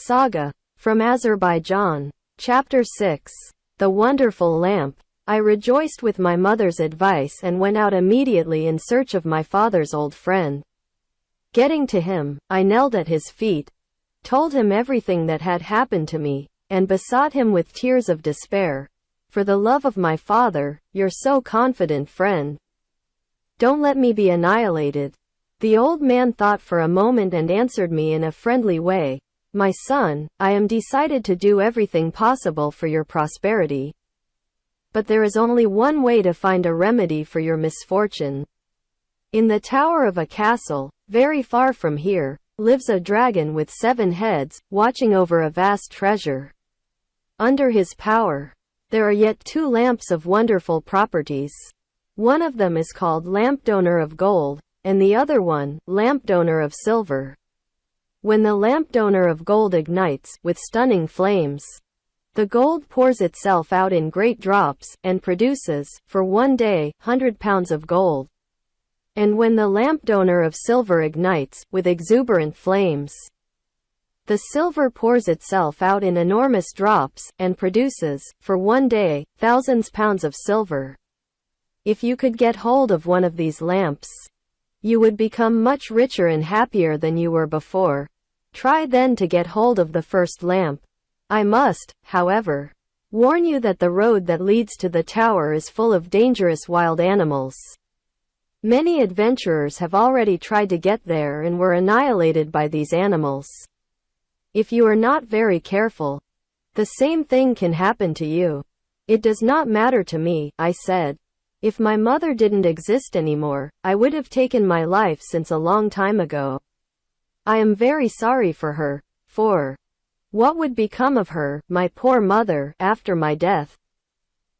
Saga, from Azerbaijan. Chapter 6. The Wonderful Lamp. I rejoiced with my mother's advice and went out immediately in search of my father's old friend. Getting to him, I knelt at his feet, told him everything that had happened to me, and besought him with tears of despair, "For the love of my father, your so confident friend, don't let me be annihilated." The old man thought for a moment and answered me in a friendly way, "My son, I am decided to do everything possible for your prosperity. But there is only one way to find a remedy for your misfortune. In the tower of a castle, very far from here, lives a dragon with 7 heads, watching over a vast treasure. Under his power, there are yet 2 lamps of wonderful properties. One of them is called Lamp Donor of Gold, and the other one, Lamp Donor of Silver. When the lamp donor of gold ignites, with stunning flames, the gold pours itself out in great drops, and produces, for one day, 100 pounds of gold. And when the lamp donor of silver ignites, with exuberant flames, the silver pours itself out in enormous drops, and produces, for one day, thousands pounds of silver. If you could get hold of one of these lamps, you would become much richer and happier than you were before. Try then to get hold of the first lamp. I must, however, warn you that the road that leads to the tower is full of dangerous wild animals. Many adventurers have already tried to get there and were annihilated by these animals. If you are not very careful, the same thing can happen to you." "It does not matter to me," I said. "If my mother didn't exist anymore, I would have taken my life since a long time ago. I am very sorry for her, for what would become of her, my poor mother, after my death?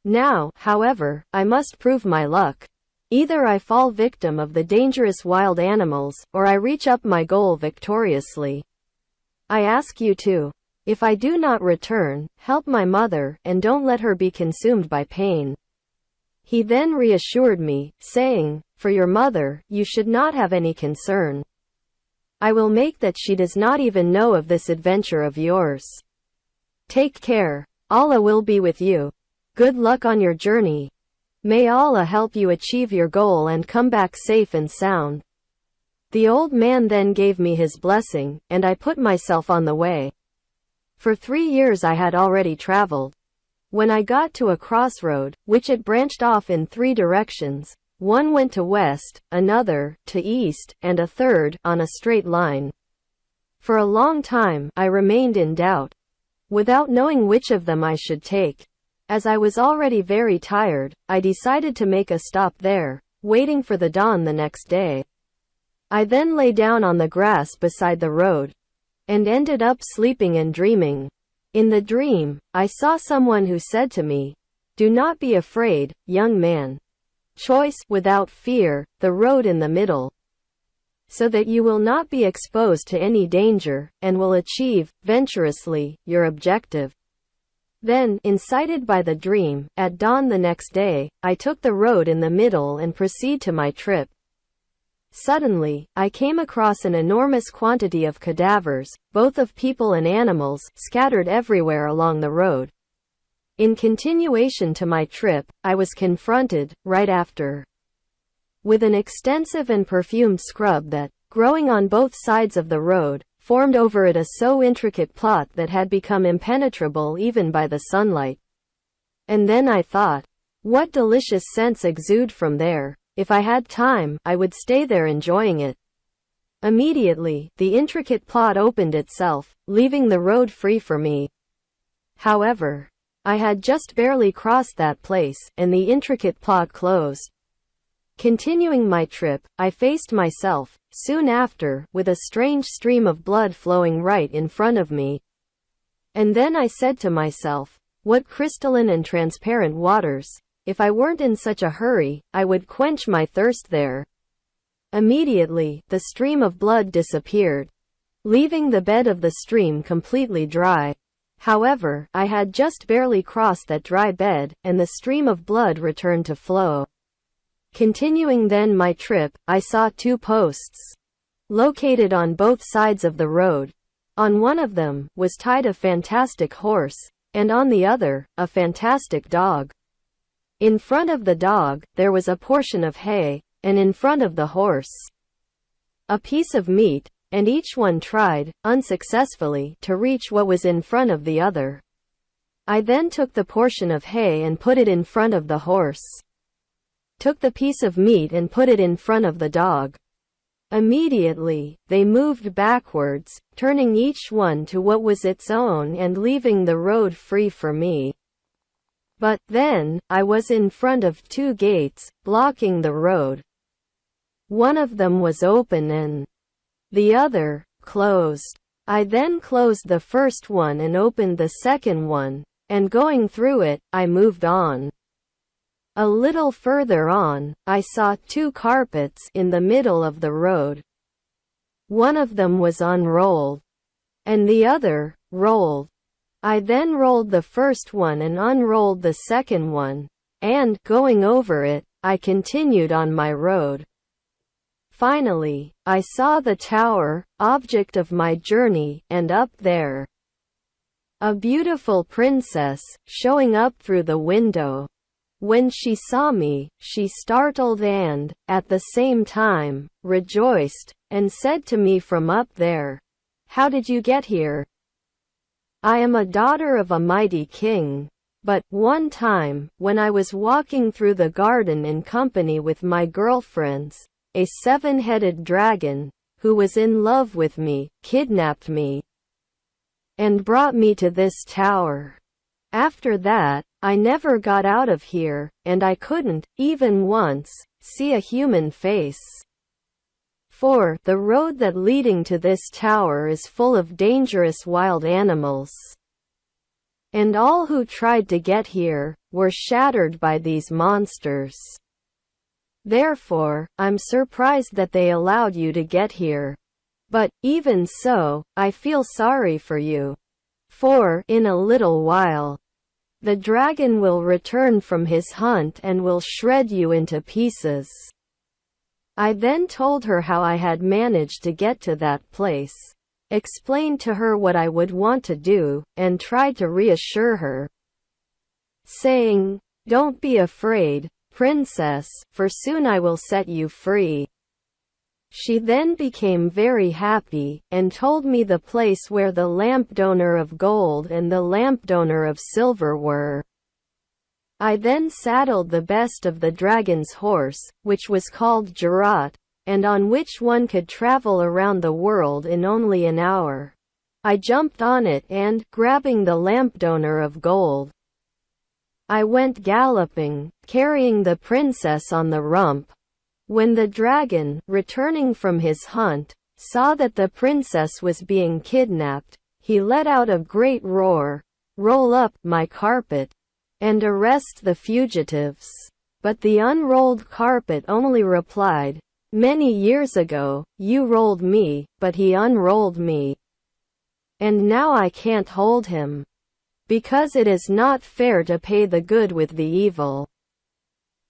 Now, however, I must prove my luck. Either I fall victim of the dangerous wild animals, or I reach up my goal victoriously. I ask you to, if I do not return, help my mother, and don't let her be consumed by pain." He then reassured me, saying, "For your mother, you should not have any concern. I will make that she does not even know of this adventure of yours. Take care. Allah will be with you. Good luck on your journey. May Allah help you achieve your goal and come back safe and sound." The old man then gave me his blessing, and I put myself on the way. For 3 years I had already traveled. When I got to a crossroad, which it branched off in 3 directions, one went to west, another, to east, and a third, on a straight line. For a long time, I remained in doubt, without knowing which of them I should take. As I was already very tired, I decided to make a stop there, waiting for the dawn the next day. I then lay down on the grass beside the road, and ended up sleeping and dreaming. In the dream, I saw someone who said to me, "Do not be afraid, young man. Choice, without fear, the road in the middle, so that you will not be exposed to any danger, and will achieve, venturously, your objective." Then, incited by the dream, at dawn the next day, I took the road in the middle and proceed to my trip. Suddenly, I came across an enormous quantity of cadavers, both of people and animals, scattered everywhere along the road. In continuation to my trip, I was confronted, right after, with an extensive and perfumed scrub that, growing on both sides of the road, formed over it a so intricate plot that had become impenetrable even by the sunlight. And then I thought, what delicious scents exude from there. If I had time, I would stay there enjoying it. Immediately, the intricate plot opened itself, leaving the road free for me. However, I had just barely crossed that place, and the intricate plot closed. Continuing my trip, I faced myself, soon after, with a strange stream of blood flowing right in front of me. And then I said to myself, what crystalline and transparent waters! If I weren't in such a hurry, I would quench my thirst there. Immediately, the stream of blood disappeared, leaving the bed of the stream completely dry. However, I had just barely crossed that dry bed, and the stream of blood returned to flow. Continuing then my trip, I saw 2 posts, located on both sides of the road. On one of them was tied a fantastic horse, and on the other, a fantastic dog. In front of the dog, there was a portion of hay, and in front of the horse, a piece of meat, and each one tried, unsuccessfully, to reach what was in front of the other. I then took the portion of hay and put it in front of the horse, took the piece of meat and put it in front of the dog. Immediately, they moved backwards, turning each one to what was its own and leaving the road free for me. But, then, I was in front of two gates, blocking the road. One of them was open and the other, closed. I then closed the first one and opened the second one, and going through it, I moved on. A little further on, I saw two carpets in the middle of the road. One of them was unrolled, and the other, rolled. I then rolled the first one and unrolled the second one, and, going over it, I continued on my road. Finally, I saw the tower, object of my journey, and up there, a beautiful princess, showing up through the window. When she saw me, she startled and, at the same time, rejoiced, and said to me from up there, "How did you get here?" I am a daughter of a mighty king. But, one time, when I was walking through the garden in company with my girlfriends, a seven-headed dragon, who was in love with me, kidnapped me and brought me to this tower. After that, I never got out of here, and I couldn't, even once, see a human face. For, the road that leading to this tower is full of dangerous wild animals. And all who tried to get here, were shattered by these monsters. Therefore, I'm surprised that they allowed you to get here. But, even so, I feel sorry for you. For, in a little while, the dragon will return from his hunt and will shred you into pieces. I then told her how I had managed to get to that place, explained to her what I would want to do, and tried to reassure her, saying, "Don't be afraid, princess, for soon I will set you free." She then became very happy, and told me the place where the lamp donor of gold and the lamp donor of silver were. I then saddled the best of the dragon's horse, which was called Jurat, and on which one could travel around the world in only an hour. I jumped on it and, grabbing the lamp donor of gold, I went galloping, carrying the princess on the rump. When the dragon, returning from his hunt, saw that the princess was being kidnapped, he let out a great roar, "Roll up, my carpet, and arrest the fugitives." But the unrolled carpet only replied, "Many years ago, you rolled me, but he unrolled me. And now I can't hold him. Because it is not fair to pay the good with the evil."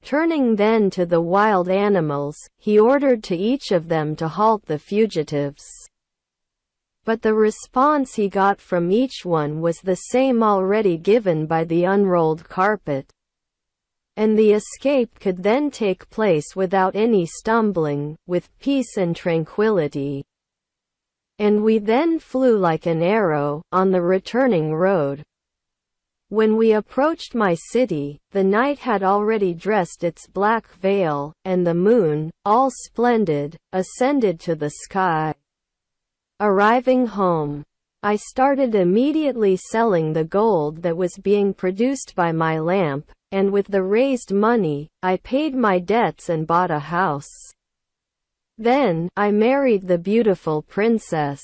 Turning then to the wild animals, he ordered to each of them to halt the fugitives. But the response he got from each one was the same already given by the unrolled carpet. And the escape could then take place without any stumbling, with peace and tranquility. And we then flew like an arrow, on the returning road. When we approached my city, the night had already dressed its black veil, and the moon, all splendid, ascended to the sky. Arriving home, I started immediately selling the gold that was being produced by my lamp, and with the raised money, I paid my debts and bought a house. Then, I married the beautiful princess.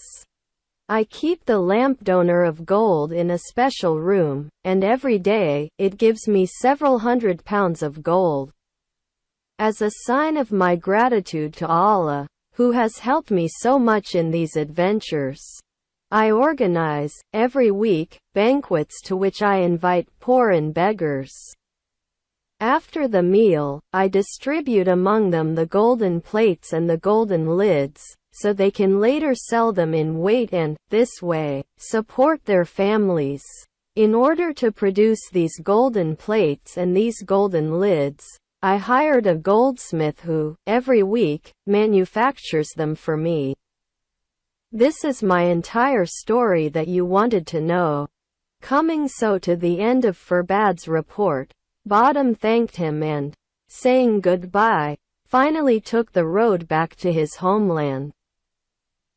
I keep the lamp donor of gold in a special room, and every day, it gives me several £100 of gold. As a sign of my gratitude to Allah, who has helped me so much in these adventures, I organize, every week, banquets to which I invite poor and beggars. After the meal, I distribute among them the golden plates and the golden lids, so they can later sell them in weight and, this way, support their families. In order to produce these golden plates and these golden lids, I hired a goldsmith who, every week, manufactures them for me. This is my entire story that you wanted to know. Coming so to the end of Furbad's report, Bottom thanked him and, saying goodbye, finally took the road back to his homeland.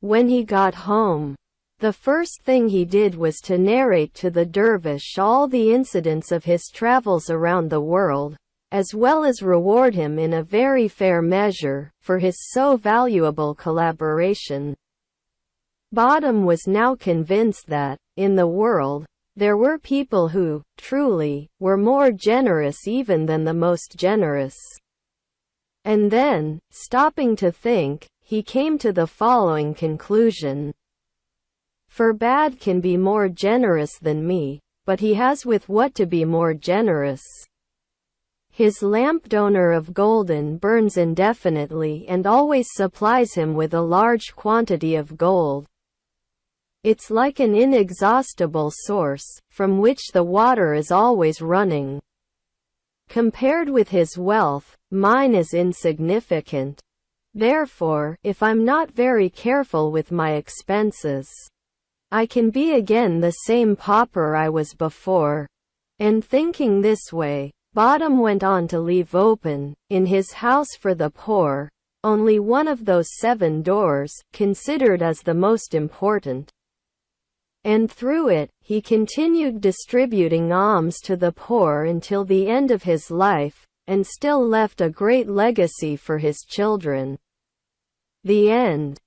When he got home, the first thing he did was to narrate to the dervish all the incidents of his travels around the world, as well as reward him in a very fair measure for his so valuable collaboration. Bottom was now convinced that, in the world, there were people who, truly, were more generous even than the most generous. And then, stopping to think, he came to the following conclusion. Furbad can be more generous than me, but he has with what to be more generous. His lamp donor of golden burns indefinitely and always supplies him with a large quantity of gold. It's like an inexhaustible source, from which the water is always running. Compared with his wealth, mine is insignificant. Therefore, if I'm not very careful with my expenses, I can be again the same pauper I was before. And thinking this way, Bottom went on to leave open, in his house for the poor, only one of those 7 doors, considered as the most important. And through it, he continued distributing alms to the poor until the end of his life, and still left a great legacy for his children. The end.